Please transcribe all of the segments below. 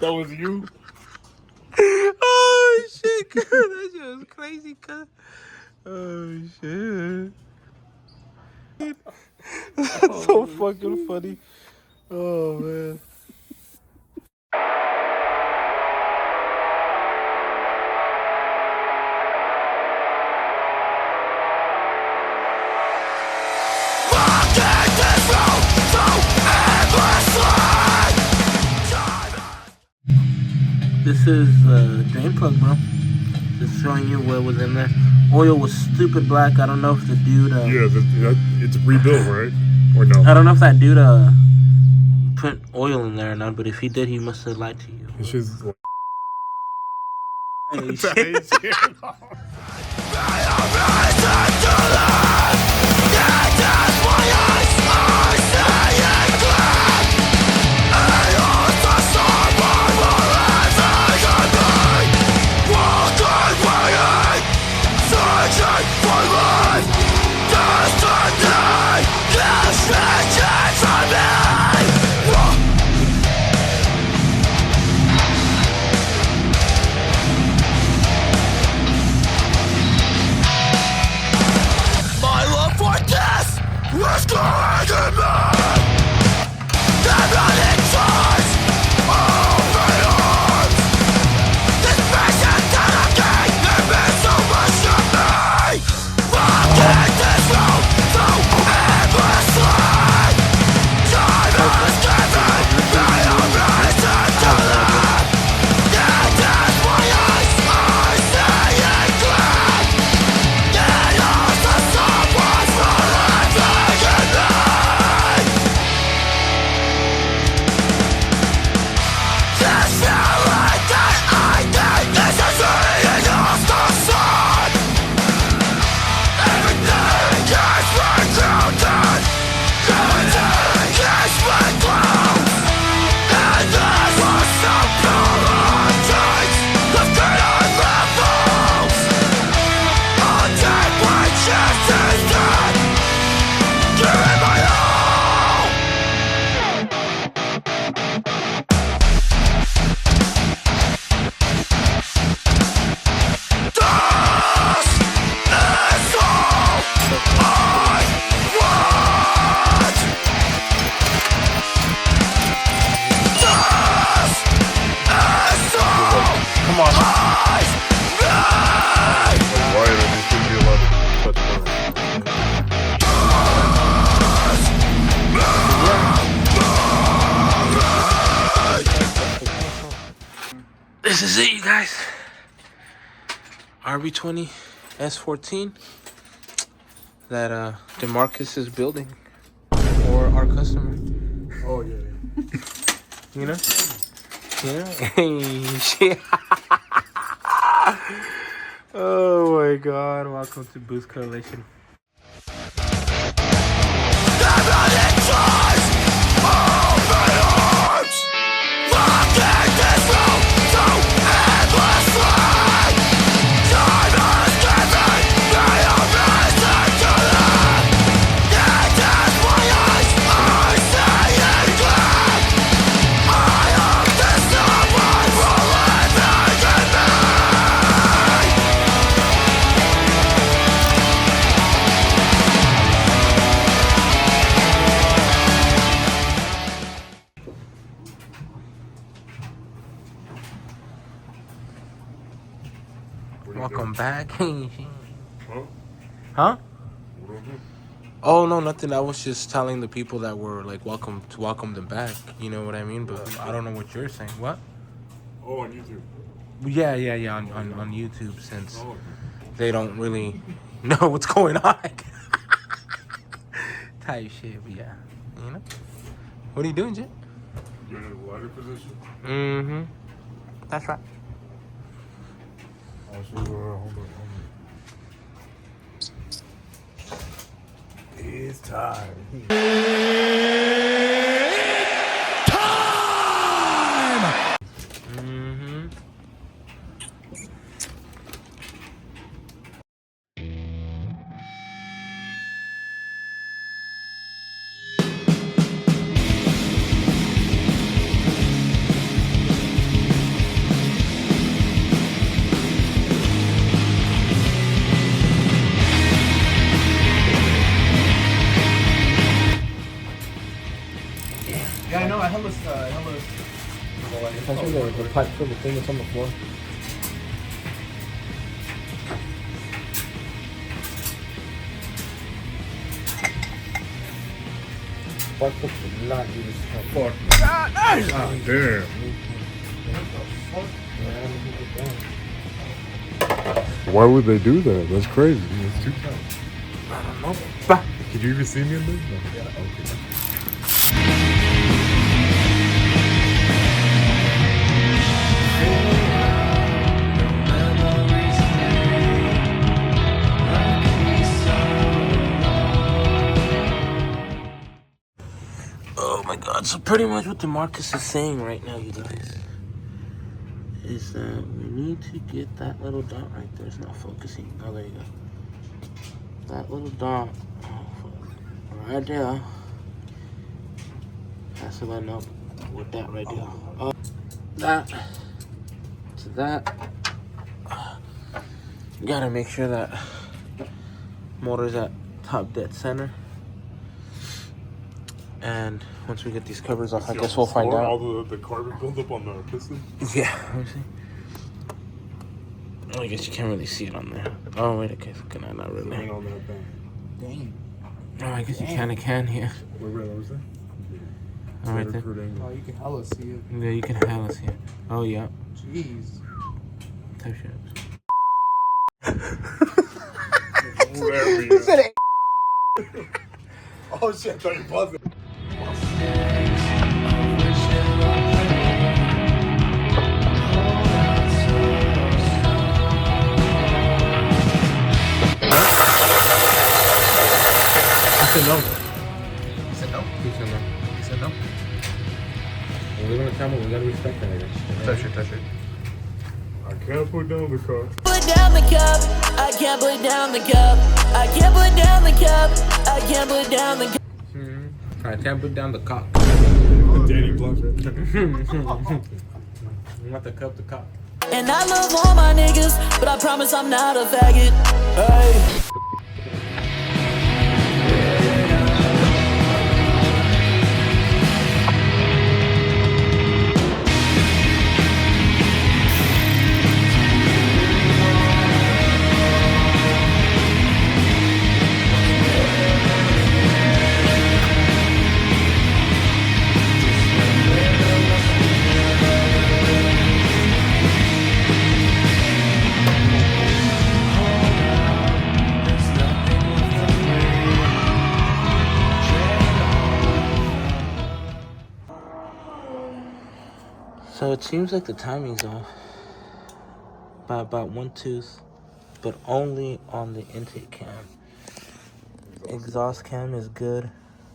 That was you? Oh shit, cuz. That shit was crazy, cuz. Oh shit. That's so fucking funny. Oh man. This is drain plug, bro. Just showing you what was in there. Oil was stupid black. I don't know if the dude. Yeah, it's rebuilt, right? Or no? I don't know if that dude put oil in there or not, but if he did, he must have lied to you. It's just like. Hey, shit. This is it, you guys. RB20 S14 that DeMarcus is building for our customer. Oh yeah. You know? Yeah. Hey, shit. Oh my God! Welcome to BoostCoalition. Welcome back. Huh? Oh no, nothing. I was just telling the people that were like welcome them back. You know what I mean? But I don't know what you're saying. What? Oh, on YouTube. Yeah. On YouTube, since they don't really know what's going on. Type shit, but yeah. You know? What are you doing, Jit? You're in a lighter position? Mm-hmm. That's right. Hold on. It's time. Mm-hmm. the pipe for the thing that's on the floor. Spark plugs would not do this. Fuck. Ah, damn. Why would they do that? That's crazy. It's too tight. I don't know. Bah. Could you even see me in this? No. Yeah. Okay. Oh my god, so pretty much what DeMarcus is saying right now, you guys, is that we need to get that little dot right there. It's not focusing. Oh, there you go. That little dot, right there, has to line up with that right there. That to that. You gotta make sure that motor's at top dead center. And once we get these covers off, I guess we'll find out. All the carbon buildup on the piston? Yeah, let me see. Oh, I guess you can't really see it on there. Oh, wait, okay, so not really. Right on that thing. Dang. Oh, I guess you kind of can here. Wait, what was that? Oh, right there. Oh, you can hella see it. Yeah, you can hella see it. Oh, yeah. Jeez. Type shit. He said it. Oh shit, I thought you paused it. I said no. You said no? He said no. You said no? When we live on the camera, we gotta respect that, I guess. Touch it, touch it. I can't put down the car. Put down the cup, I can't put down the cup. I can't put down the cup, I can't put down the cup. I can't put down the cock. The Danny Blunt. You want the cup, the cock. And I love all my niggas, but I promise I'm not a faggot. Hey. So it seems like the timing's off by about 1 tooth, but only on the intake cam. Exhaust cam is good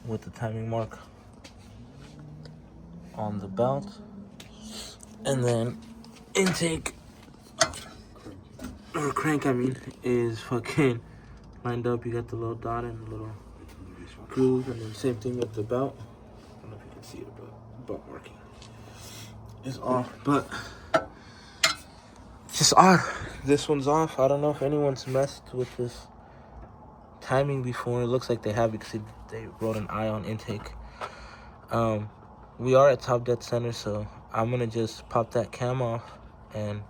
with the timing mark on the belt. And then intake, or crank I mean, is fucking lined up. You got the little dot and the little groove, and then same thing with the belt. I don't know if you can see it, but belt marking is off, but it's just odd. This one's off. I don't know if anyone's messed with this timing before. It looks like they have because they wrote an I on intake. We are at top dead center, so I'm gonna just pop that cam off and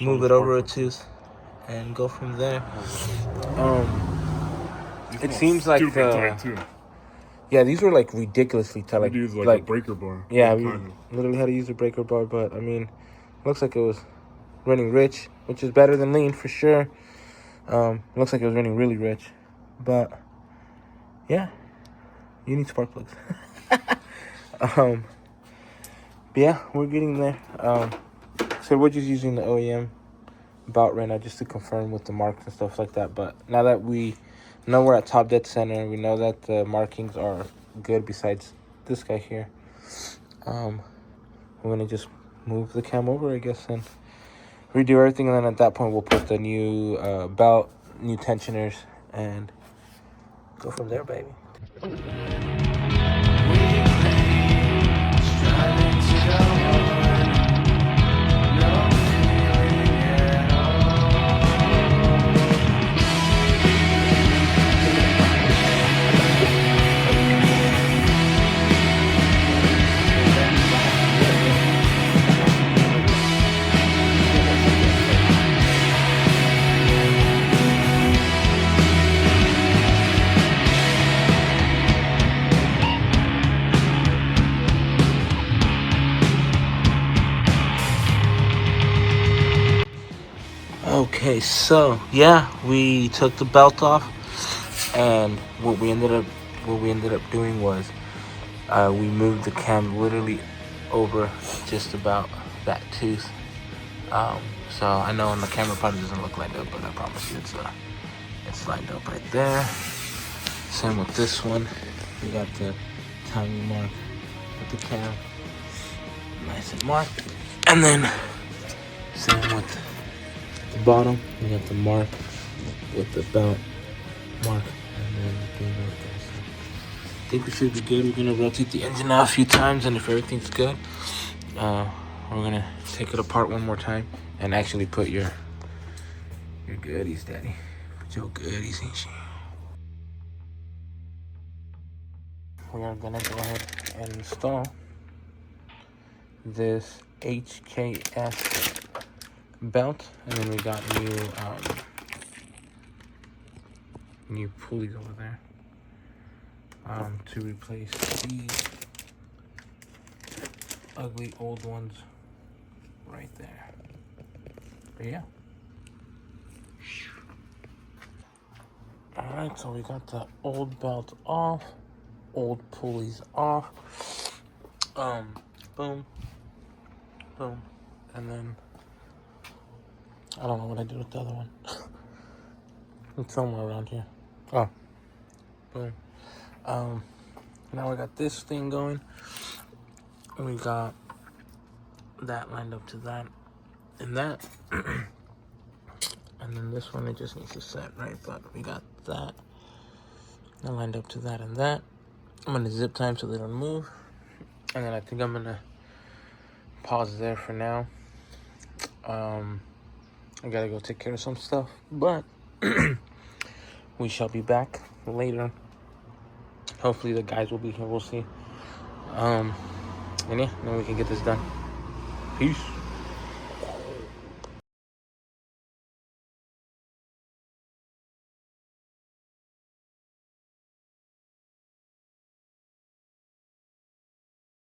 move it over a tooth and go from there. It seems like tight too. yeah, these were like ridiculously tight. Like, use like a breaker bar. Yeah, we literally had to use a breaker bar, but I mean, looks like it was running rich, which is better than lean for sure. Looks like it was running really rich, but yeah, you need spark plugs. But yeah, we're getting there. So we're just using the OEM bout right now just to confirm with the marks and stuff like that. But now that we know we're at top dead center, we know that the markings are good besides this guy here. We're gonna just move the cam over, I guess, and redo everything, and then at that point we'll put the new belt, new tensioners, and go from there, baby. Okay, so yeah, we took the belt off, and what we ended up doing was we moved the cam literally over just about that tooth. So I know on the camera probably doesn't look lined up, but I promise you it's lined up right there. Same with this one. We got the timing mark with the cam nice and marked, and then same with the bottom. We got the mark with the belt mark, and then the thing right there. So I think we should be good. We're gonna rotate the engine out a few times, and if everything's good, we're gonna take it apart one more time and actually put your goodies, Daddy. Put your goodies in shit. We are gonna go ahead and install this HKS belt, and then we got new pulleys over there to replace these ugly old ones right there. But yeah. Alright, so we got the old belt off, old pulleys off. Boom, boom, and then I don't know what I did with the other one. It's somewhere around here. Oh, boom. Now we got this thing going. We got that lined up to that and that. And then this one, it just needs to set right, but we got that lined up to that and that. I'm gonna zip time so they don't move. And then I think I'm gonna pause there for now. I gotta go take care of some stuff, but we shall be back later. Hopefully the guys will be here, we'll see. And yeah, then we can get this done. Peace.